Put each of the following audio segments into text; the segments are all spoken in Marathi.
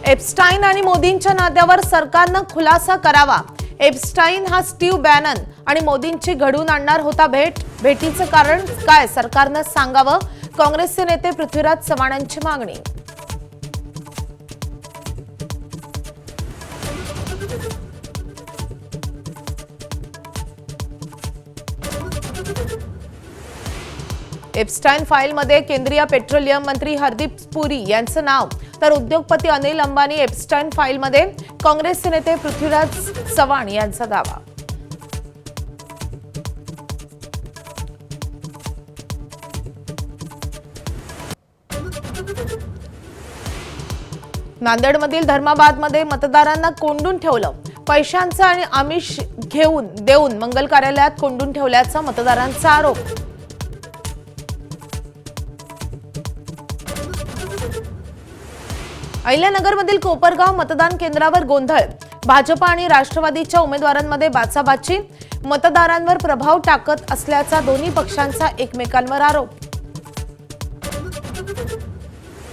एप्स्टाईन आणि मोदींच्या नात्यावर सरकारनं खुलासा करावा। एप्स्टाईन हा स्टीव्ह बॅनन आणि मोदींची घडवून आणणार होता भेटीचं कारण काय सरकारनं सांगावं। काँग्रेसचे नेते पृथ्वीराज चव्हाण यांची मागणी। एप्स्टाईन फाईलमध्ये केंद्रीय पेट्रोलियम मंत्री हरदीप पुरी यांचं नाव, तर उद्योगपती अनिल अंबानी एप्स्टाईन फाईलमध्ये काँग्रेसचे नेते पृथ्वीराज चव्हाण यांचा दावा। नांदेडमधील धर्माबादमध्ये मतदारांना कोंडून ठेवलं। पैशांचं आणि आमिष देऊन मंगल कार्यालयात कोंडून ठेवल्याचा मतदारांचा आरोप। अहिल्यानगरमधील कोपरगाव मतदान केंद्रावर गोंधळ। भाजप आणि राष्ट्रवादीच्या उमेदवारांमध्ये बाचाबाची। मतदारांवर प्रभाव टाकत असल्याचा दोन्ही पक्षांचा एकमेकांवर आरोप।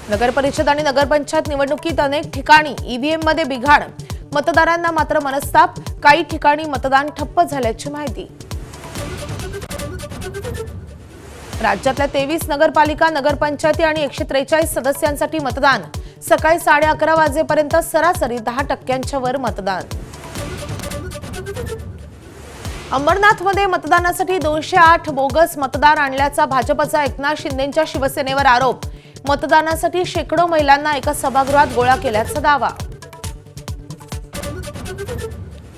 नगरपरिषद आणि नगरपंचायत निवडणुकीत अनेक ठिकाणी ईव्हीएम मध्ये बिघाड। मतदारांना मात्र मनस्ताप। काही ठिकाणी मतदान ठप्प झाल्याची माहिती। राज्यातल्या 23 नगरपालिका नगरपंचायती आणि 143 सदस्यांसाठी मतदान। सकाळी 11:30 वाजेपर्यंत सरासरी 10% वर मतदान। अंबरनाथमध्ये मतदानासाठी 208 बोगस मतदार आणल्याचा भाजपचा एकनाथ शिंदेंच्या शिवसेनेवर आरोप। मतदानासाठी शेकडो महिलांना एका सभागृहात गोळा केल्याचा दावा।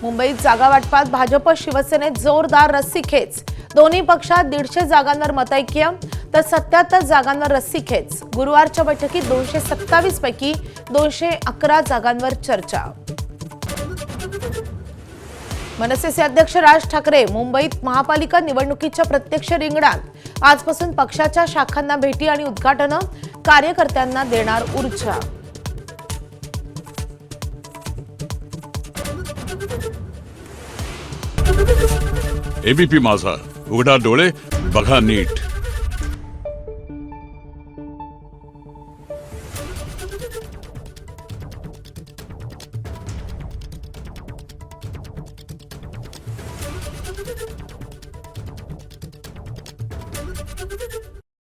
मुंबईत जागा वाटपात भाजप शिवसेनेत जोरदार रस्सीखेच। दोन्ही पक्षात 150 जागांवर मतैक्य, तर 77 जागांवर रस्सीखेच। गुरुवारच्या बैठकीत 227 पैकी 211 जागांवर चर्चा। मनसेचे अध्यक्ष राज ठाकरे मुंबईत महापालिका निवडणुकीच्या प्रत्यक्ष रिंगणात। आजपासून पक्षाच्या शाखांना भेटी आणि उद्घाटनं। कार्यकर्त्यांना देणार ऊर्जा। एबीपी माझा, उघडा डोळे बघा नीट।